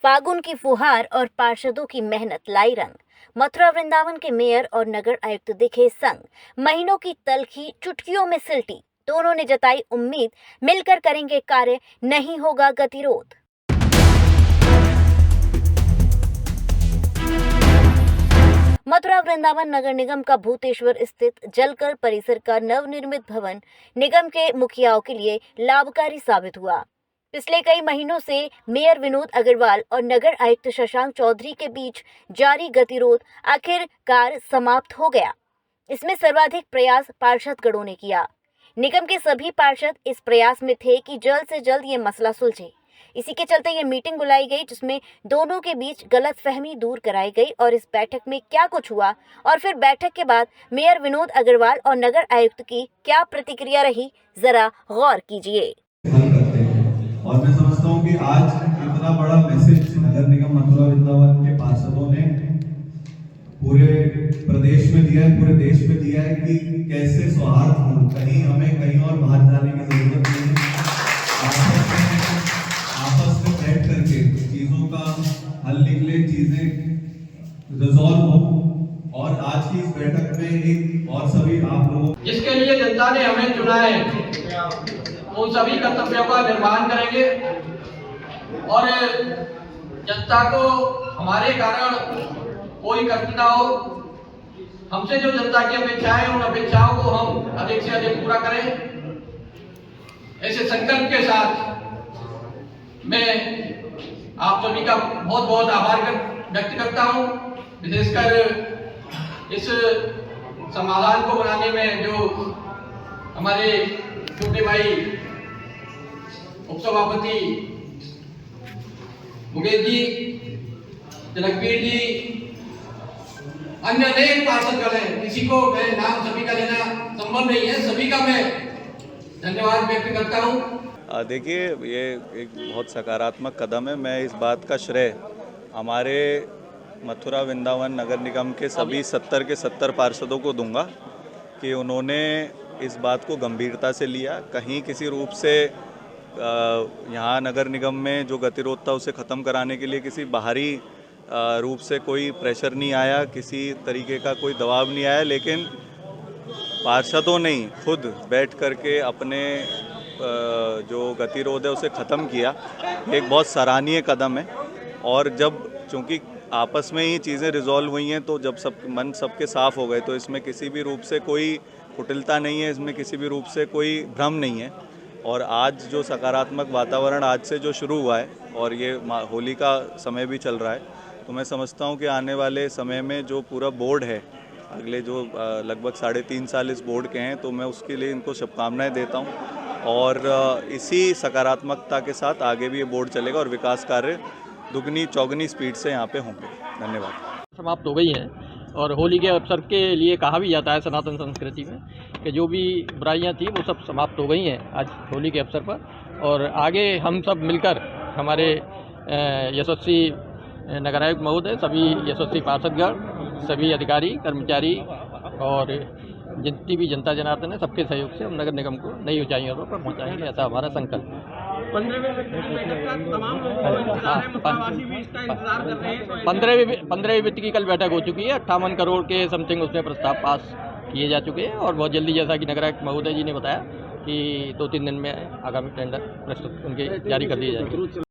फागुन की फुहार और पार्षदों की मेहनत लाई रंग। मथुरा वृंदावन के मेयर और नगर आयुक्त दिखे संग। महीनों की तलखी चुटकियों में सिलटी। दोनों ने जताई उम्मीद, मिलकर करेंगे कार्य, नहीं होगा गतिरोध। मथुरा वृंदावन नगर निगम का भूतेश्वर स्थित जलकर परिसर का नवनिर्मित भवन निगम के मुखियाओं के लिए लाभकारी साबित हुआ। पिछले कई महीनों से मेयर विनोद अग्रवाल और नगर आयुक्त शशांक चौधरी के बीच जारी गतिरोध आखिरकार समाप्त हो गया। इसमें सर्वाधिक प्रयास पार्षदगणों ने किया। निगम के सभी पार्षद इस प्रयास में थे कि जल्द से जल्द ये मसला सुलझे। इसी के चलते ये मीटिंग बुलाई गई, जिसमें दोनों के बीच गलतफहमी दूर कराई गई। और इस बैठक में क्या कुछ हुआ और फिर बैठक के बाद मेयर विनोद अग्रवाल और नगर आयुक्त की क्या प्रतिक्रिया रही, जरा गौर कीजिए। और मैं समझता हूँ कि आज इतना बड़ा मैसेज नगर निगम मथुरा वृंदावन के पार्षदों ने पूरे प्रदेश में दिया है, पूरे देश में दिया है कि कैसे सौहार्दपूर्ण, कहीं हमें कहीं और बाहर जाने की जरूरत नहीं है। आपस में बैठ करके चीजों का हल निकले, चीजें रिजॉल्व हो। और आज की इस बैठक में एक और सभी आप लोगों जिसके लिए जनता ने हमें चुना है, उन सभी कर्तव्यों का निर्वहन करेंगे और जनता को हमारे कारण कोई कष्ट ना हो। हमसे जो जनता की अपेक्षाएं, उन अपेक्षाओं को हम अधिक से अधिक पूरा करें। ऐसे संकल्प के साथ मैं आप सभी का बहुत बहुत आभार व्यक्त करता हूं। विशेषकर इस समाधान को बनाने में जो हमारे छोटे भाई उपसभापति मुकेश जी, जनकवीर जी, अन्य अनेक पार्षदगण हैं, किसी को मैं नाम सभी का लेना संभव नहीं है, सभी का मैं धन्यवाद व्यक्त करता हूं। देखिए, ये एक बहुत सकारात्मक कदम है। मैं इस बात का श्रेय हमारे मथुरा वृंदावन नगर निगम के सभी 70 के 70 पार्षदों को दूंगा कि उन्होंने इस बात को गंभीरता से लिया। कहीं किसी रूप से यहाँ नगर निगम में जो गतिरोध था उसे ख़त्म कराने के लिए किसी बाहरी रूप से कोई प्रेशर नहीं आया, किसी तरीके का कोई दबाव नहीं आया, लेकिन पार्षदों ने खुद बैठ करके अपने जो गतिरोध है उसे ख़त्म किया। एक बहुत सराहनीय कदम है। और जब चूँकि आपस में ही चीज़ें रिजॉल्व हुई हैं, तो जब सब मन सबके साफ़ हो गए, तो इसमें किसी भी रूप से कोई कुटिलता नहीं है, इसमें किसी भी रूप से कोई भ्रम नहीं है। और आज जो सकारात्मक वातावरण आज से जो शुरू हुआ है, और ये होली का समय भी चल रहा है, तो मैं समझता हूँ कि आने वाले समय में जो पूरा बोर्ड है, अगले जो लगभग 3.5 साल इस बोर्ड के हैं, तो मैं उसके लिए इनको शुभकामनाएं देता हूँ। और इसी सकारात्मकता के साथ आगे भी ये बोर्ड चलेगा और विकास कार्य दुगनी चौगनी स्पीड से यहाँ पे होंगे। धन्यवाद। समाप्त हो गई हैं और होली के अवसर के लिए कहा भी जाता है सनातन संस्कृति में कि जो भी बुराइयां थी वो सब समाप्त हो गई हैं आज होली के अवसर पर। और आगे हम सब मिलकर, हमारे यशस्वी नगर आयुक्त महोदय, सभी यशस्वी पार्षदगण, सभी अधिकारी कर्मचारी और जितनी भी जनता जनार्दन है, सबके सहयोग से हम नगर निगम को नई ऊंचाइयों पर पहुंचाएंगे, ऐसा हमारा संकल्प है। 15वीं वित्त की कल बैठक हो चुकी है। 58 करोड़ के समथिंग उसमें प्रस्ताव पास किए जा चुके हैं और बहुत जल्दी, जैसा कि नगर आयुक्त महोदय जी ने बताया, कि 2-3 दिन में आगामी टेंडर प्रस्तुत उनके जारी कर दिए जाएंगे।